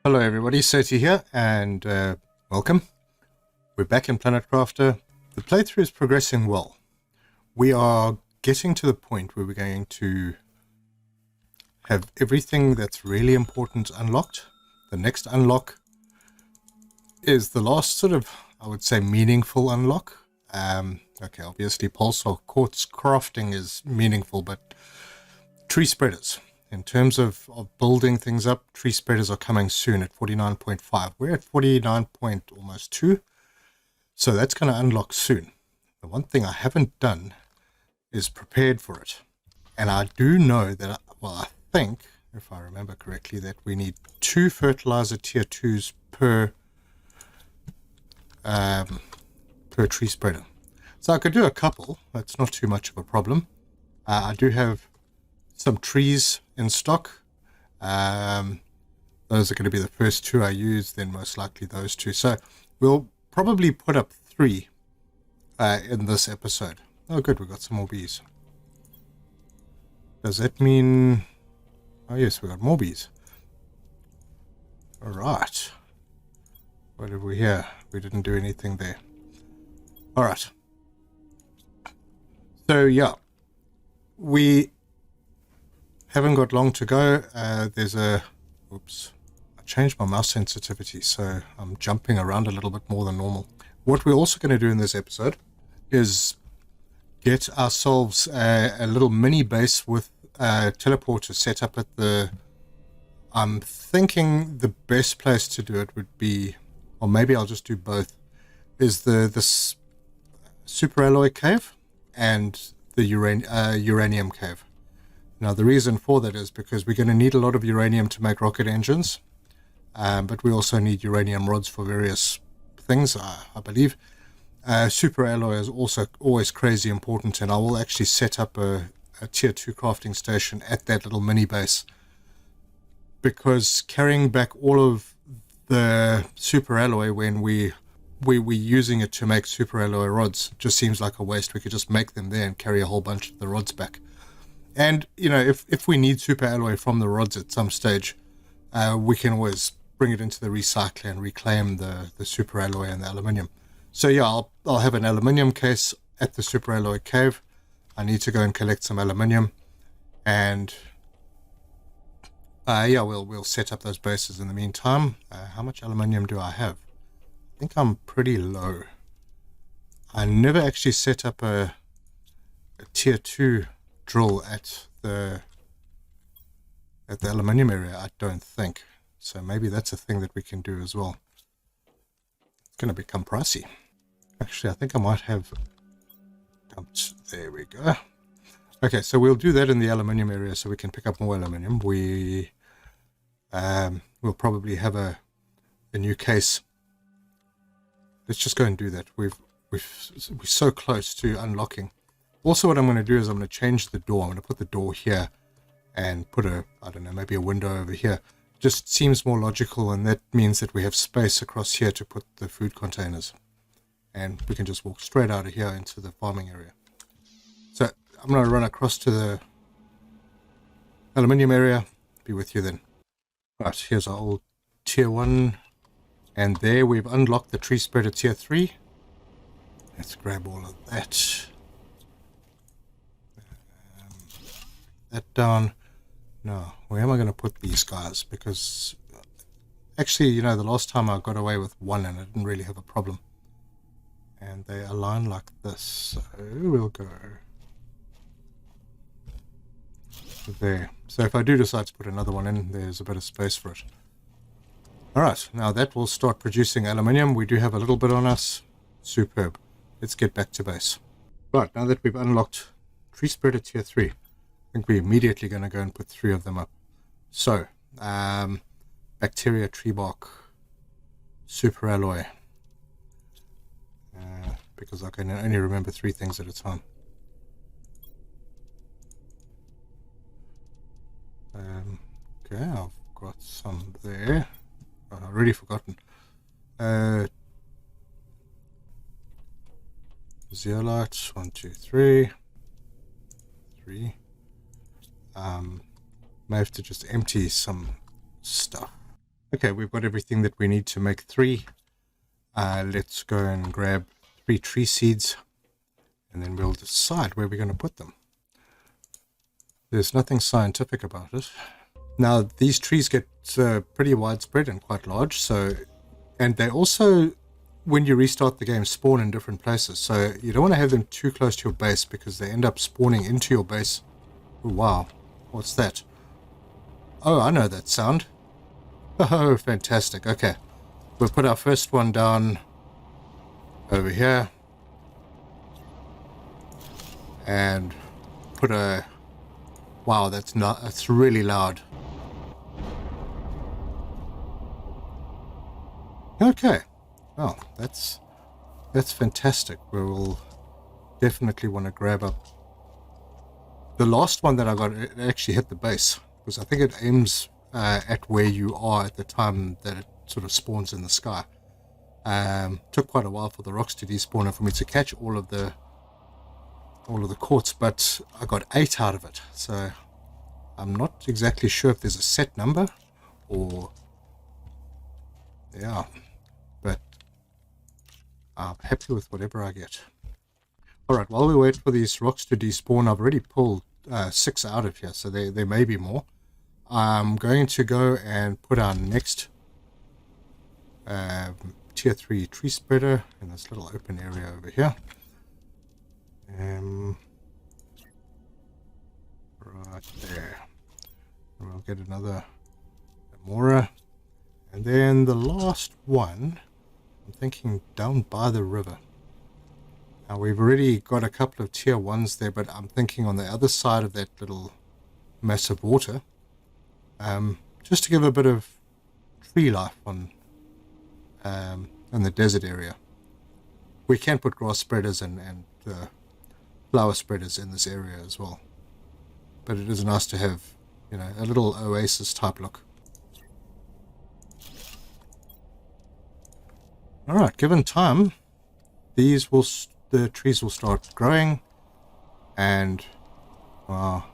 Hello everybody, Soti here, and welcome. We're back in Planet Crafter. The playthrough is progressing well. We are getting to the point where we're going to have everything that's really important unlocked. The next unlock is the last sort of, I would say, meaningful unlock. Okay, obviously pulsar quartz crafting is meaningful, but tree spreaders. In terms of building things up, tree spreaders are coming soon at 49.5. We're at 49 point almost 2. So that's going to unlock soon. The one thing I haven't done is prepared for it. And I do know that, I think, if I remember correctly, that we need 2 fertilizer tier 2s per tree spreader. So I could do a couple. That's not too much of a problem. I do have some trees in stock. Those are going to be the first 2 I use, then most likely those 2. So we'll probably put up 3 in this episode. Oh good, we got some more bees. Does that mean... Oh yes, we got more bees. Alright. What have we here? We didn't do anything there. Alright. So yeah, we haven't got long to go. There's a... Oops. I changed my mouse sensitivity, so I'm jumping around a little bit more than normal. What we're also going to do in this episode is get ourselves a little mini base with teleporters set up at the... I'm thinking the best place to do it would be, or maybe I'll just do both, is this super alloy cave and the uranium cave. Now the reason for that is because we're going to need a lot of uranium to make rocket engines, but we also need uranium rods for various things, I believe. Super alloy is also always crazy important, and I will actually set up a tier 2 crafting station at that little mini base, because carrying back all of the super alloy when we're using it to make super alloy rods just seems like a waste. We could just make them there and carry a whole bunch of the rods back. And, you know, if we need super alloy from the rods at some stage, we can always bring it into the recycler and reclaim the super alloy and the aluminium. So yeah, I'll have an aluminium case at the super alloy cave. I need to go and collect some aluminium, and yeah, we'll set up those bases in the meantime. How much aluminium do I have? I think I'm pretty low. I never actually set up a tier 2 drill at the aluminium area, I don't think. So maybe that's a thing that we can do as well. It's going to become pricey. Actually, I think I might have dumped. There we go. Okay, so we'll do that in the aluminium area so we can pick up more aluminium. We'll probably have a new case. Let's just go and do that. We're so close to unlocking. Also, what I'm going to do is I'm going to change the door. I'm going to put the door here and put I don't know, maybe a window over here. Just seems more logical, and that means that we have space across here to put the food containers. And we can just walk straight out of here into the farming area. So I'm going to run across to the aluminium area. Be with you then. Right, here's our old tier 1. And there we've unlocked the tree spreader tier 3. Let's grab all of that. That down. No, where am I going to put these guys? Because actually, you know, the last time I got away with 1 and I didn't really have a problem. And they align like this, so we'll go there. So if I do decide to put another one in, there's a bit of space for it. Alright, now that will start producing aluminium. We do have a little bit on us. Superb. Let's get back to base. Right, now that we've unlocked tree spreader tier 3, I think we're immediately going to go and put 3 of them up. So, bacteria, tree bark, super alloy. Because I can only remember 3 things at a time. Okay, I've got some there. Oh, I've already forgotten. Zeolite, 1, 2, 3. 3. May have to just empty some stuff. Okay, we've got everything that we need to make 3. Let's go and grab 3 tree seeds, and then we'll decide where we're going to put them. There's nothing scientific about it. Now, these trees get pretty widespread and quite large, and they also, when you restart the game, spawn in different places. So you don't want to have them too close to your base because they end up spawning into your base. Oh, wow, what's that? Oh, I know that sound. Oh, fantastic. Okay, we'll put our first one down over here and put a... Wow, that's really loud. Okay, well, that's fantastic. We will definitely want to grab up the last one that I got. It actually hit the base because I think it aims at where you are at the time that it sort of spawns in the sky. Took quite a while for the rocks to despawn and for me to catch all of the quartz, but I got 8 out of it. So I'm not exactly sure if there's a set number or yeah, but I'm happy with whatever I get. Alright, while we wait for these rocks to despawn, I've already pulled 6 out of here, so there may be more. I'm going to go and put our next tier 3 tree spreader in this little open area over here. Right there. And we'll get another Amora. And then the last one, I'm thinking down by the river. Now we've already got a couple of tier 1s there, but I'm thinking on the other side of that little mass of water, just to give a bit of tree life on in the desert area. We can put grass spreaders and flower spreaders in this area as well, but it is nice to have, you know, a little oasis type look. Alright, given time, the trees will start growing, and wow,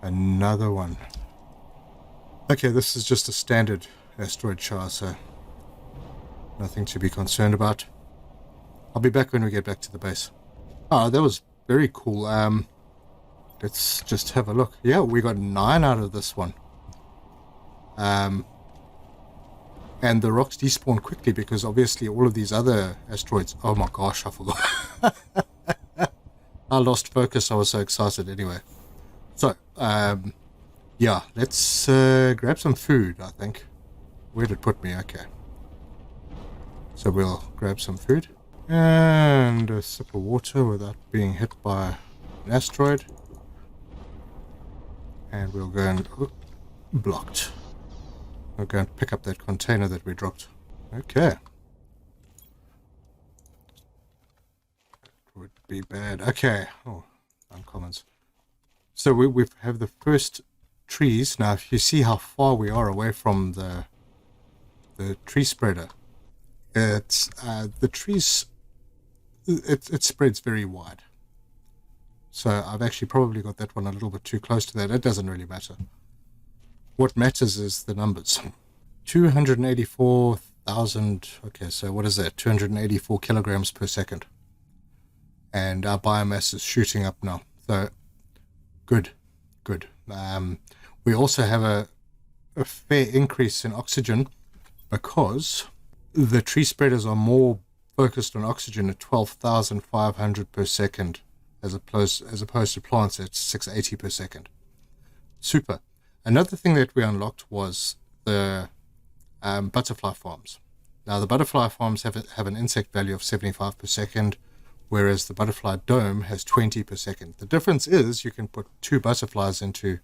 another one. Okay, this is just a standard asteroid shower, so nothing to be concerned about. I'll be back when we get back to the base. Oh, that was very cool. Let's just have a look. Yeah, we got 9 out of this one. And the rocks despawn quickly because obviously all of these other asteroids... Oh my gosh, I forgot. I lost focus. I was so excited anyway. So, yeah, let's grab some food, I think. Where did it put me? Okay. So we'll grab some food. And a sip of water without being hit by an asteroid. And we'll go and... blocked. We'll go and pick up that container that we dropped. Okay. That would be bad. Okay. Oh, uncommons. So we have the first trees. Now, if you see how far we are away from the tree spreader, it's the trees... It spreads very wide. So I've actually probably got that one a little bit too close to that. It doesn't really matter. What matters is the numbers. 284,000. Okay, so what is that? 284 kilograms per second. And our biomass is shooting up now. So good, good. We also have a fair increase in oxygen because the tree spreaders are more focused on oxygen at 12,500 per second as opposed to plants at 680 per second. Super. Another thing that we unlocked was the butterfly farms. Now the butterfly farms have an insect value of 75 per second, whereas the butterfly dome has 20 per second. The difference is you can put 2 butterflies into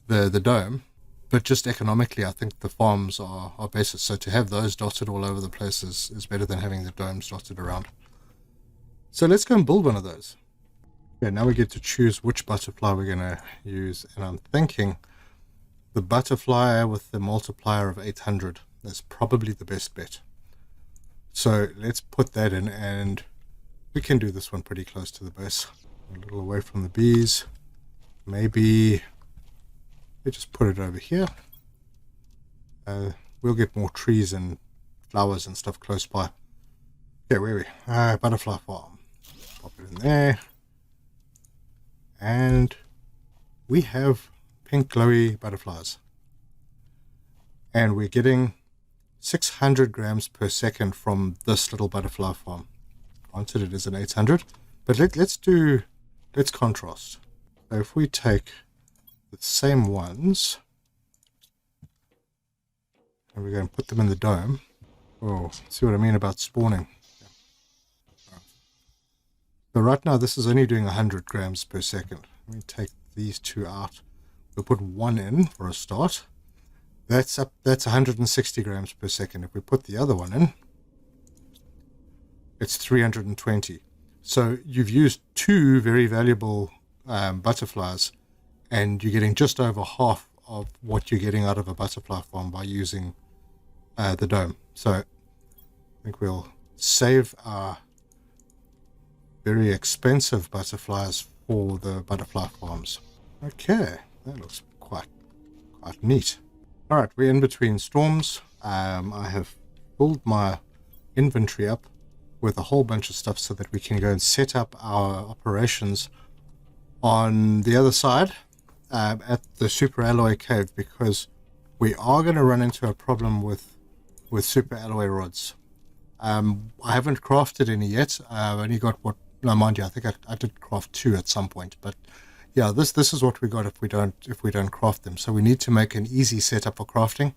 the dome, but just economically I think the farms are better. So to have those dotted all over the place is better than having the domes dotted around. So let's go and build one of those. Okay, now we get to choose which butterfly we're going to use, and I'm thinking the butterfly with the multiplier of 800 is probably the best bet. So let's put that in, and we can do this one pretty close to the base. A little away from the bees. Maybe we just put it over here. we'll get more trees and flowers and stuff close by. Okay, where are we? Butterfly farm. Pop it in there. And we have pink glowy butterflies. And we're getting 600 grams per second from this little butterfly farm. Granted, it is an 800, but let's contrast. So if we take the same ones and we're going to put them in the dome. Oh, see what I mean about spawning. So right now this is only doing 100 grams per second. Let me take these two out. We'll put one in for a start. That's 160 grams per second. If we put the other one in, it's 320. So you've used two very valuable butterflies, and you're getting just over half of what you're getting out of a butterfly farm by using the dome. So I think we'll save our very expensive butterflies for the butterfly farms. Okay, that looks quite neat. All right, we're in between storms. I have filled my inventory up with a whole bunch of stuff so that we can go and set up our operations on the other side at the super alloy cave, because we are going to run into a problem with super alloy rods. I haven't crafted any yet. I've only got what, no, mind you, I think I did craft 2 at some point, but yeah, this is what we got if we don't craft them. So we need to make an easy setup for crafting,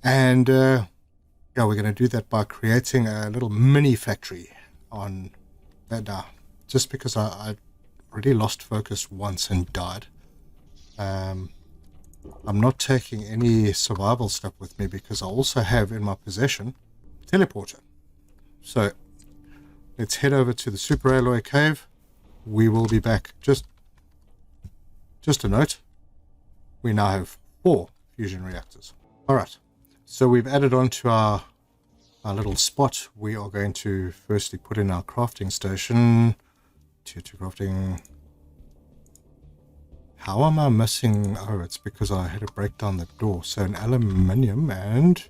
and yeah, we're going to do that by creating a little mini factory on that now. Just because I already lost focus once and died. I'm not taking any survival stuff with me because I also have in my possession a teleporter. So let's head over to the super alloy cave. We will be back. Just a note, we now have 4 fusion reactors. Alright, so we've added on to our little spot. We are going to firstly put in our crafting station. Tier 2 crafting. How am I missing? Oh, it's because I had to break down the door. So an aluminium and...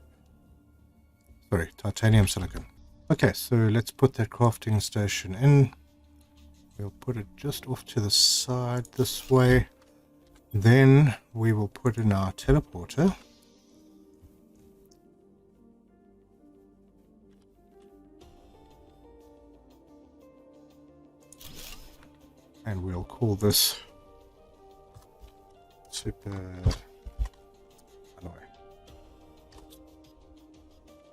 sorry, titanium silicon. Okay, so let's put that crafting station in. We'll put it just off to the side this way. Then we will put in our teleporter. And we'll call this super alloy.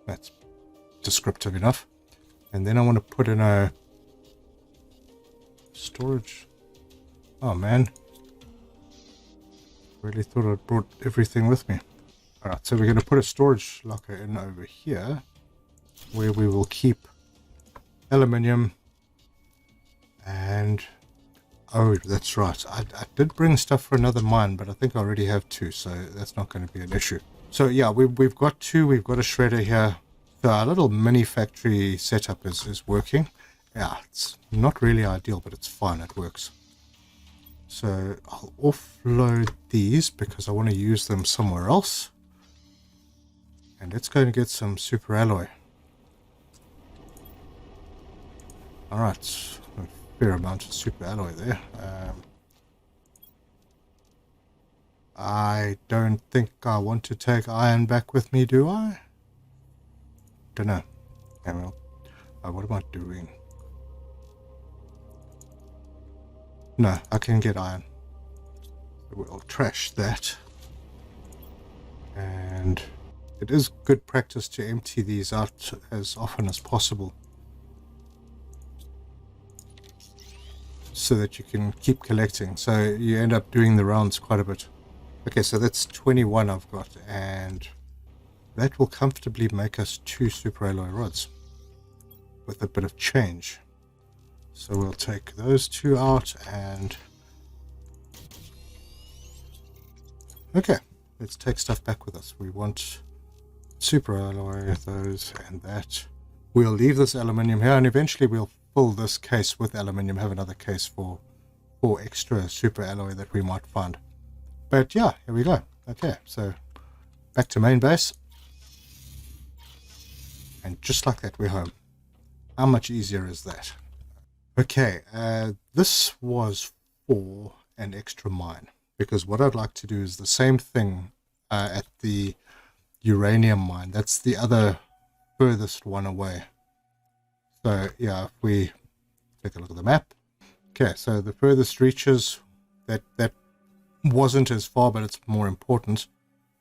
That's descriptive enough. And then I want to put in a storage. Oh man. Really thought I'd brought everything with me. Alright, so we're going to put a storage locker in over here where we will keep aluminium and... oh, that's right. I did bring stuff for another mine, but I think I already have 2, so that's not going to be an issue. So yeah, we've got 2. We've got a shredder here. So our little mini factory setup is working. Yeah, it's not really ideal, but it's fine. It works. So I'll offload these because I want to use them somewhere else. And let's go and get some super alloy. Alright, a fair amount of super alloy there. I don't think I want to take iron back with me, do I? Don't know. Okay, well, what am I doing? No, I can get iron. We'll trash that. And it is good practice to empty these out as often as possible, so that you can keep collecting. So you end up doing the rounds quite a bit. Okay, so that's 21 I've got, and that will comfortably make us 2 super alloy rods with a bit of change. So we'll take those 2 out and... okay, let's take stuff back with us. We want super alloy, those and that. We'll leave this aluminium here, and eventually we'll fill this case with aluminium, have another case for extra super alloy that we might find. But yeah, here we go. Okay, so back to main base. And just like that, we're home. How much easier is that? Okay, this was for an extra mine, because what I'd like to do is the same thing at the uranium mine. That's the other furthest one away. So yeah, if we take a look at the map. Okay, so the furthest reaches, that wasn't as far, but it's more important.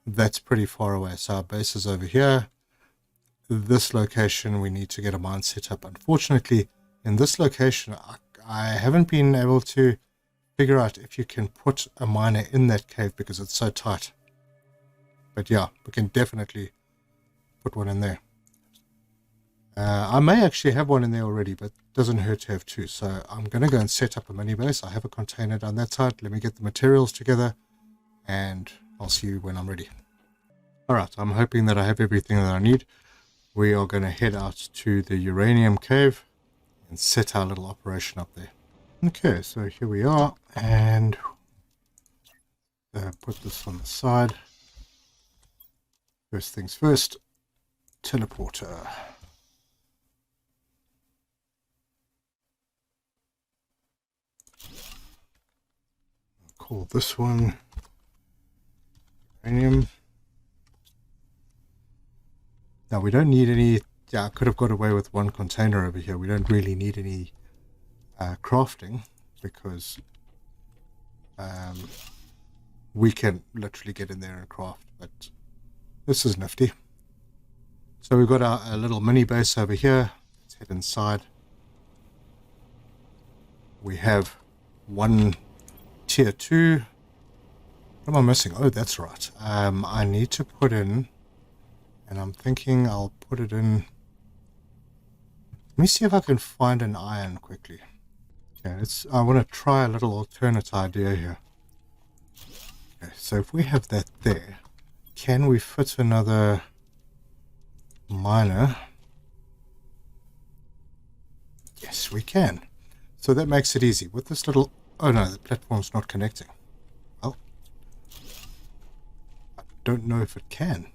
That's pretty far away. So our base is over here. This location, we need to get a mine set up. Unfortunately, in this location, I haven't been able to figure out if you can put a miner in that cave because it's so tight. But yeah, we can definitely put one in there. I may actually have one in there already, but it doesn't hurt to have two. So I'm going to go and set up a mini base. I have a container down that side. Let me get the materials together, and I'll see you when I'm ready. Alright, I'm hoping that I have everything that I need. We are going to head out to the uranium cave and set our little operation up there. Okay, so here we are, and put this on the side. First things first, teleporter. I'll call this one uranium. Now we don't need any, I could have got away with one container over here. We don't really need any crafting, because we can literally get in there and craft, but this is nifty. So we've got our little mini base over here. Let's head inside. We have one tier 2. What am I missing? Oh, that's right. I need to put in, and I'm thinking I'll put it in. Let me see if I can find an iron quickly. Okay, I want to try a little alternate idea here. Okay, so if we have that there, can we fit another miner? Yes, we can. So that makes it easy. With this little... Oh no, the platform's not connecting. Well, I don't know if it can.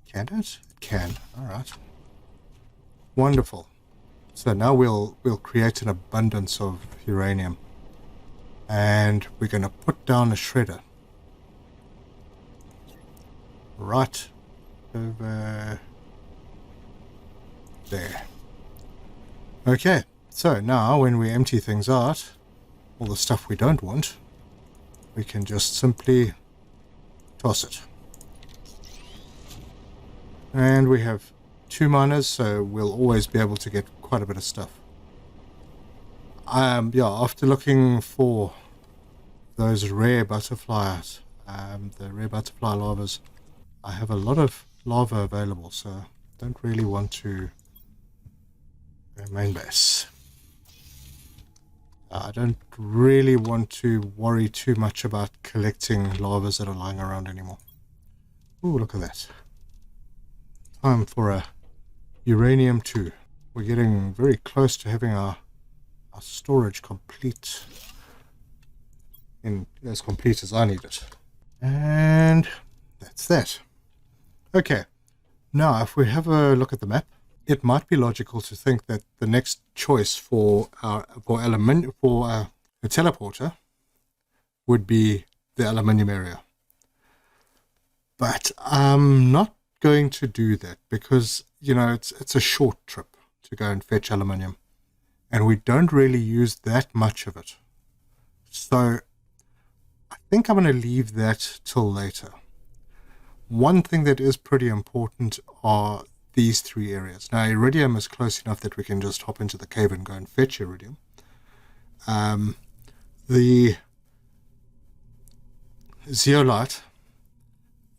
Can it? It can. Alright. Wonderful. So now we'll create an abundance of uranium. And we're going to put down a shredder. Right over there. Okay, so now when we empty things out, all the stuff we don't want, we can just simply toss it. And we have 2 miners, so we'll always be able to get quite a bit of stuff. Yeah, after looking for those rare butterflies, the rare butterfly lavas, I have a lot of lava available, so don't really want to main base. I don't really want to worry too much about collecting lavas that are lying around anymore. Ooh, look at that. Time for a uranium 2. We're getting very close to having our storage complete. As complete as I need it. And that's that. Okay, now if we have a look at the map, it might be logical to think that the next choice for a teleporter would be the aluminium area. But I'm not going to do that because, you know, it's a short trip to go and fetch aluminium, and we don't really use that much of it. So I think I'm going to leave that till later. One thing that is pretty important are these 3 areas. Now, iridium is close enough that we can just hop into the cave and go and fetch iridium. The zeolite,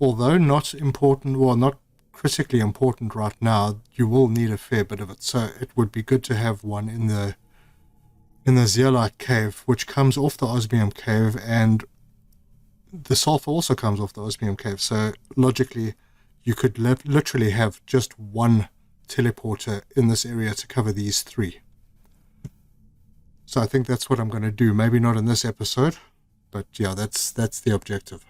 although not important, well, not critically important right now, you will need a fair bit of it. So it would be good to have one in the zeolite cave, which comes off the osmium cave, and the sulfur also comes off the osmium cave. So logically, you could literally have just one teleporter in this area to cover these 3. So I think that's what I'm going to do. Maybe not in this episode, but yeah, that's the objective.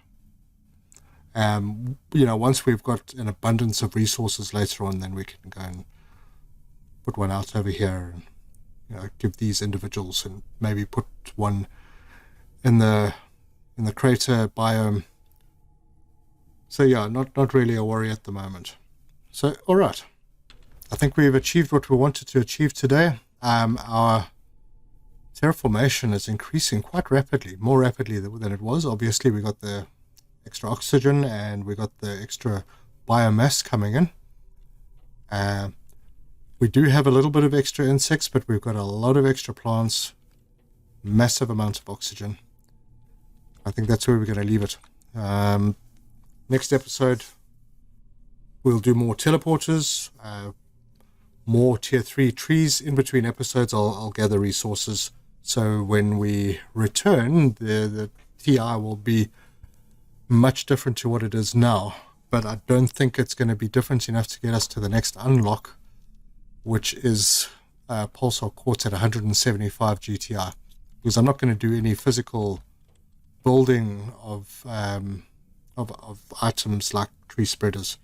Once we've got an abundance of resources later on, then we can go and put one out over here and give these individuals, and maybe put one in the crater biome. So yeah, not really a worry at the moment. So all right, I think we've achieved what we wanted to achieve today. Our terraformation is increasing quite rapidly, more rapidly than it was. Obviously, we got the extra oxygen and we got the extra biomass coming in. We do have a little bit of extra insects, but we've got a lot of extra plants, massive amounts of oxygen. I think that's where we're going to leave it. Next episode, we'll do more teleporters, more tier 3 trees. In between episodes, I'll gather resources. So when we return, the TI will be much different to what it is now. But I don't think it's going to be different enough to get us to the next unlock, which is pulsar quartz at 175 GTI. Because I'm not going to do any physical building of items like tree spreaders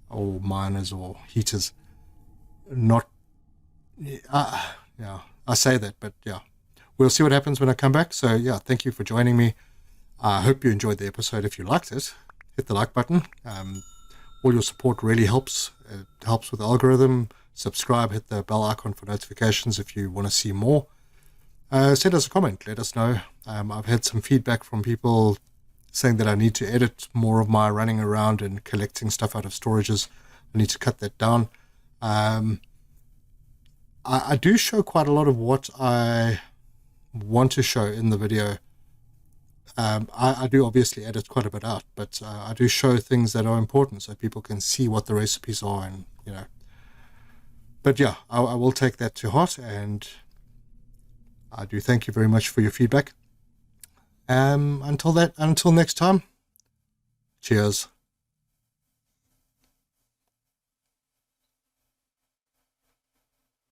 or miners or heaters. I say that, but yeah, we'll see what happens when I come back. So yeah, thank you for joining me. I hope you enjoyed the episode. If you liked it, hit the like button. All your support really helps. It helps with the algorithm. Subscribe, hit the bell icon for notifications if you want to see more. Send us a comment, let us know. I've had some feedback from people saying that I need to edit more of my running around and collecting stuff out of storages. I need to cut that down. I do show quite a lot of what I want to show in the video. I do obviously edit quite a bit out, but I do show things that are important so people can see what the recipes are, and But yeah, I will take that to heart, and I do thank you very much for your feedback. Until next time, cheers.